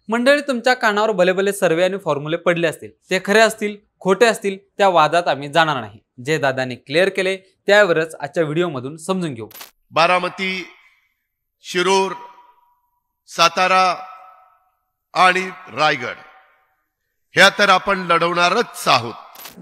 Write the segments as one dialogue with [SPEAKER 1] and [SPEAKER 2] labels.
[SPEAKER 1] मंडळी, तुमच्या कानावर भले भले सर्वे आणि फॉर्म्युले पडले असतील, ते खरे असतील खोटे असतील त्या वादात आम्ही जाणार नाही। जे दादांनी क्लिअर केले त्यावरच आजच्या व्हिडिओमधून समजून घेऊ।
[SPEAKER 2] बारामती, शिरूर, सातारा आणि रायगड ह्या तर आपण लढवणारच आहोत।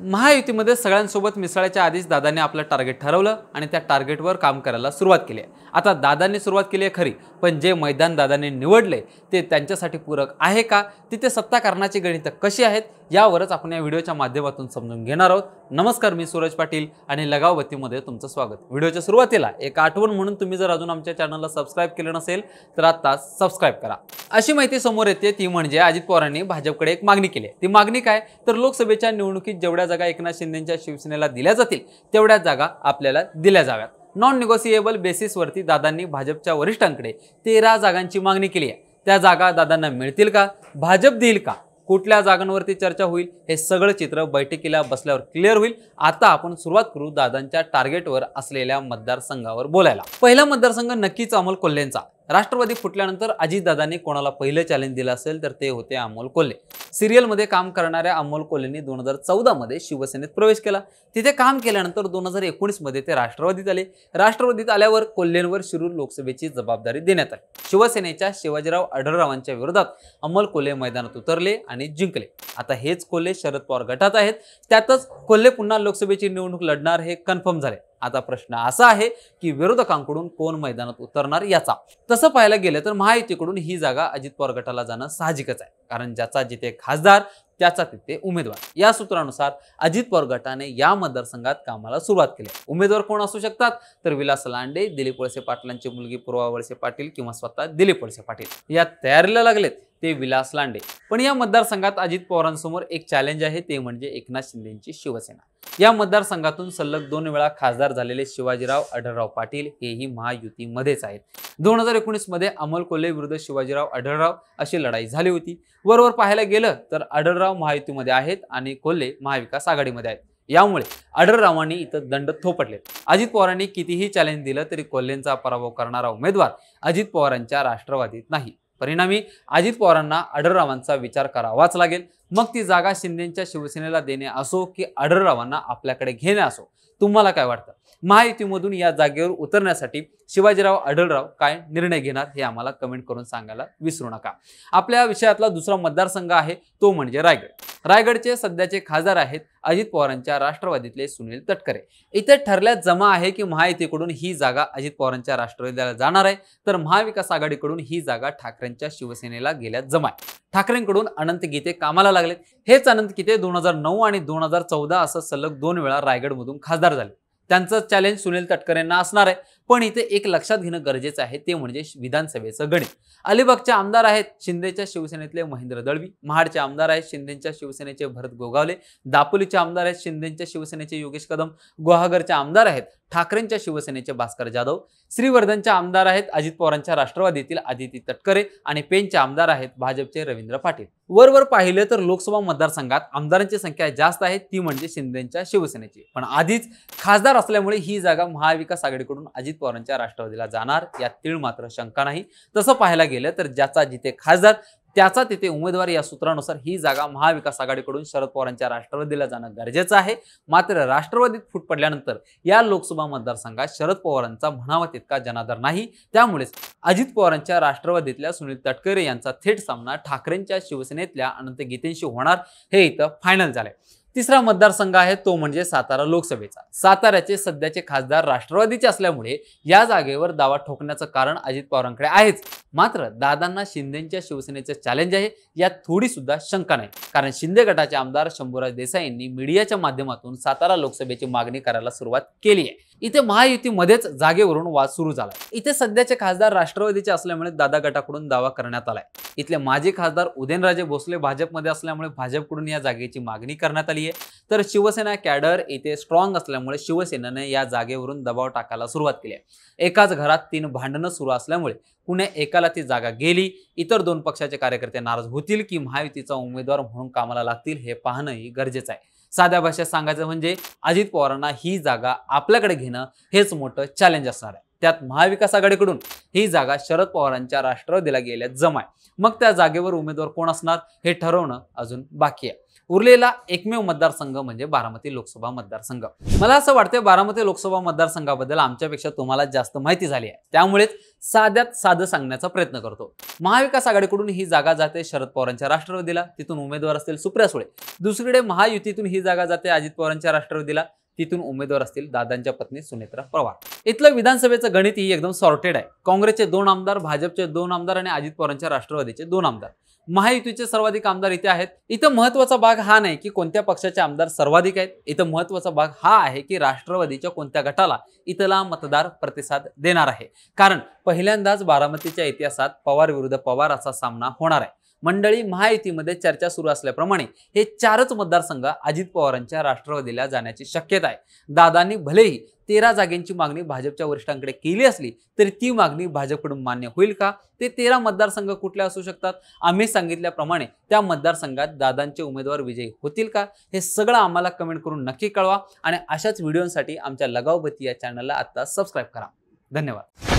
[SPEAKER 1] महायुतीमध्ये सगळ्यांसोबत मिसळायच्या आधीच दादांनी आपलं टार्गेट ठरवलं आणि त्या टार्गेटवर काम करायला सुरुवात केली आहे। आता दादांनी सुरुवात केली आहे खरी, पण जे मैदान दादांनी निवडले ते त्यांच्यासाठी पूरक आहे का, तिथे सत्ता करण्याची गणितं कशी आहेत यावरच आपण या व्हिडिओच्या माध्यमातून समजून घेणार आहोत। नमस्कार, मी सूरज पाटील आणि लगावबत्तीमध्ये तुमचं स्वागत। व्हिडिओच्या सुरुवातीला एक आठवण म्हणून तुम्ही जर अजून आमच्या चॅनलला सबस्क्राइब केलं नसेल तर आता सबस्क्राइब करा। अशी माहिती समोर येते ती म्हणजे अजित पवारांनी भाजपकडे एक मागणी केली आहे। ती मागणी काय तर लोकसभेच्या निवडणुकीत जेवढ्या जागा एकनाथ शिंदेंच्या शिवसेनेला दिल्या जातील तेवढ्या जागा आपल्याला दिल्या जाव्यात। नॉन निगोशिएबल बेसिसवरती दादांनी भाजपच्या वरिष्ठांकडे 13 जागांची मागणी केली आहे। त्या जागा दादांना मिळतील का, भाजप देईल का, कुठल्या जागांवरती चर्चा होईल, हे सगळं चित्र बैठकीला बसल्यावर क्लिअर होईल। आता आपण सुरुवात करू दादांच्या टार्गेटवर असलेल्या मतदारसंघावर बोलायला। पहिला मतदारसंघ नक्कीच अमोल कोल्हेंचा। राष्ट्रवादी फुटल्यानंतर अजितदादांनी कोणाला पहिलं चॅलेंज दिलं असेल तर ते होते अमोल कोल्हे। सिरियलमध्ये काम करणाऱ्या अमोल कोल्हेंनी 2014 मध्ये शिवसेनेत प्रवेश केला। तिथे काम केल्यानंतर 2019 मध्ये ते राष्ट्रवादीत आले। राष्ट्रवादीत आल्यावर कोल्हेंवर शिरूर लोकसभेची जबाबदारी देण्यात आली। शिवसेनेच्या शिवाजीराव आढळरावांच्या विरोधात अमोल कोल्हे मैदानात उतरले आणि जिंकले। आता हेच कोल्हे शरद पवार गटात आहेत, त्यातच कोल्हे पुन्हा लोकसभेची निवडणूक लढणार हे कन्फर्म झाले। आता प्रश्न असा आहे की विरोधकांकडून कोण मैदानात उतरणार याचा। तसं पाहायला गेलं तर महायुतीकडून ही जागा अजित पवार गटाला जाणं साहजिकच आहे, कारण ज्याचा जिथे खासदार त्याचा तिथे उमेदवार। या सूत्रानुसार अजित पवार गटाने या मतदारसंघात कामाला सुरुवात केली। उमेदवार कोण असू शकतात तर विलास लांडे, दिलीप वळसे पाटलांची मुलगी पूर्वा वळसे पाटील किंवा स्वतः दिलीप वळसे पाटील या तयारीला लागलेत ते विलास लांडे। पण या मतदारसंघात अजित पवारांसमोर एक चॅलेंज आहे, ते म्हणजे एकनाथ शिंदेंची शिवसेना। या मतदारसंघातून सलग 2 वेळा खासदार झालेले शिवाजीराव आढळराव पाटील हेही महायुतीमध्येच आहेत। 2019 मध्ये अमोल कोल्हे विरुद्ध शिवाजीराव आढळराव अशी लढाई झाली होती। वरवर पाहायला गेलं तर आढळराव महायुतीमध्ये आहेत आणि कोल्हे महाविकास आघाडीमध्ये आहेत। यामुळे आढळरावांनी इथं दंड थोपटले। अजित पवारांनी कितीही चॅलेंज दिलं तरी कोल्हेंचा पराभव करणारा उमेदवार अजित पवारांच्या राष्ट्रवादीत नाही। परिणामी अजित पवारांना आढळरावांचा विचार करावाच लागेल। मग ती जागा शिंदेंच्या शिवसेनेला देणे असो की आढळरावांना आपल्याकडे घेणे असो, तुम्हाला काय वाटतं? महायुतीमधून या जागेवर उतरण्यासाठी शिवाजीराव आढळराव काय निर्णय घेणार हे आम्हाला कमेंट करून सांगायला विसरू नका। आपल्या विषयातला दुसरा मतदारसंघ आहे तो म्हणजे रायगड। रायगडचे सध्याचे खासदार आहेत अजित पवारांच्या राष्ट्रवादीतले सुनील तटकरे। इथे ठरल्यात जमा आहे की महायुतीकडून ही जागा अजित पवारांच्या राष्ट्रवादीला जाणार आहे, तर महाविकास आघाडीकडून ही जागा ठाकरेंच्या शिवसेनेला गेल्यात जमा आहे। ठाकरेंकडून अनंत गीते कामाला लागलेत। हेच अनंत गीते 2009 आणि 2014 असं सलग 2 वेळा रायगडमधून खासदार झाले। त्यांचं चॅलेंज सुनील तटकरेंना असणार आहे। पण इथे एक लक्षात घेणं गरजेचं आहे, ते म्हणजे विधानसभेचं गणित। अलिबागचे आमदार आहेत शिंदेच्या शिवसेनेतले महेंद्र दळवी, महाडचे आमदार आहेत शिंदेच्या शिवसेनेचे भरत गोगावले, दापोलीचे आमदार आहेत शिंदेच्या शिवसेनेचे योगेश कदम, गुहागरचे आमदार आहेत ठाकरेंच्या शिवसेनेचे भास्कर जाधव, श्रीवर्धनचे आमदार आहेत अजित पवारांच्या राष्ट्रवादीतील आदिती तटकरे आणि पेनचे आमदार आहेत भाजपचे रवींद्र पाटील। वरवर पाहिले तर लोकसभा मतदारसंघात आमदारांची संख्या जास्त आहे, ती म्हणजे शिंदेच्या शिवसेनेची। पण आधीच खासदार असल्यामुळे ही जागा महाविकास आघाडीकडून अजित पवारांच्या राष्ट्रवादीला जाणार यात तीळ मात्र शंका नाही। तसं पाहायला गेलं तर ज्याचा जिथे खासदार त्याचा तिथे उमेदवार या सूत्रानुसार ही जागा महाविकास आघाडीकडून शरद पवारांच्या राष्ट्रवादीला जाणं गरजेचं आहे। मात्र राष्ट्रवादीत फूट पडल्यानंतर या लोकसभा मतदारसंघात शरद पवारांचा म्हणावा तितका जनाधार नाही। त्यामुळेच अजित पवारांच्या राष्ट्रवादीतल्या सुनील तटकरे यांचा थेट सामना ठाकरेंच्या शिवसेनेतल्या अनंत गीतेंशी होणार हे इथं फायनल झालंय। तिसरा मतदारसंघ आहे तो म्हणजे सातारा लोकसभेचा। साताऱ्याचे सध्याचे खासदार राष्ट्रवादीचे असल्यामुळे या जागेवर दावा ठोकण्याचं कारण अजित पवारांकडे आहेच। मात्र दादांना शिंदेच्या शिवसेनेचे चॅलेंज आहे यात थोडी सुद्धा शंका नाही, कारण शिंदे गटाचे आमदार शंभूराज देसाई यांनी मीडियाच्या माध्यमातून सातारा लोकसभेची मागणी करायला सुरुवात केली आहे। इथे महायुतीमध्येच जागेवरून वाद सुरू झाला। इथे सध्याचे खासदार राष्ट्रवादीचे असल्यामुळे दादा गटाकडून दावा करण्यात आलाय। इथले माजी खासदार उदयनराजे भोसले भाजपमध्ये असल्यामुळे भाजपकडून या जागेची मागणी करण्यात आली आहे। तर शिवसेना कॅडर इथे स्ट्रॉंग असल्यामुळे शिवसेनेने या जागेवरून दबाव टाकायला सुरुवात केली आहे। एकाच घरात 3 भांडणं सुरू असल्यामुळे कुणे एकाला ती जागा गेली, इतर 2 पक्षाचे कार्यकर्ते नाराज होतील की महायुतीचा उमेदवार म्हणून कामाला लागतील हे पाहणंही गरजेचं आहे। साध्या भाषेत सांगायचं म्हणजे अजित पवारांना ही जागा आपल्याकडे घेणं हेच मोठं चॅलेंज असणार आहे। त्यात महाविकास आघाडीकडून ही जागा शरद पवारांच्या राष्ट्रवादीला गेल्या जमाय। मग त्या जागेवर उमेदवार कोण असणार हे ठरवणं अजून बाकी आहे। उरलेला एकमेव मतदारसंघ म्हणजे बारामती लोकसभा मतदारसंघ। मला असं वाटतं बारामती लोकसभा मतदारसंघाबद्दल आमच्यापेक्षा तुम्हाला जास्त माहिती झाली आहे, त्यामुळेच साध्यात साधं सांगण्याचा प्रयत्न करतो। महाविकास आघाडीकडून ही जागा जाते शरद पवारांच्या राष्ट्रवादीला, तिथून उमेदवार असतील सुप्रिया सुळे। दुसरीकडे महायुतीतून ही जागा जाते अजित पवारांच्या राष्ट्रवादीला, तिथून उमेदवार असतील दादांच्या पत्नी सुनेत्रा पवार। इथलं विधानसभेचं गणित ही एकदम सॉर्टेड आहे। काँग्रेसचे 2 आमदार, भाजपचे 2 आमदार आणि अजित पवारांच्या राष्ट्रवादीचे 2 आमदार। महायुतीचे सर्वाधिक आमदार इथे आहेत। इथं महत्त्वाचा भाग हा नाही की कोणत्या पक्षाचे आमदार सर्वाधिक आहेत, इथं महत्त्वाचा भाग हा आहे की राष्ट्रवादीच्या कोणत्या गटाला इथला मतदार प्रतिसाद देणार आहे। कारण पहिल्यांदाच बारामतीच्या इतिहासात पवार विरुद्ध पवार असा सामना होणार आहे। मंडळी, महायुतीमध्ये चर्चा सुरू असल्याप्रमाणे हे 4च मतदारसंघ अजित पवारांच्या राष्ट्रवादीला जाण्याची शक्यता आहे। दादांनी भलेही 13 जागेंची मागणी भाजपच्या वरिष्ठांकडे केली असली तरी ती मागणी भाजपकडून मान्य होईल का? ते 13 मतदारसंघ कुठले असू शकतात? आम्ही सांगितल्याप्रमाणे त्या मतदारसंघात दादांचे उमेदवार विजयी होतील का? हे सगळं आम्हाला कमेंट करून नक्की कळवा आणि अशाच व्हिडिओसाठी आमच्या लगावबत्ती या चॅनलला आता सबस्क्राईब करा। धन्यवाद।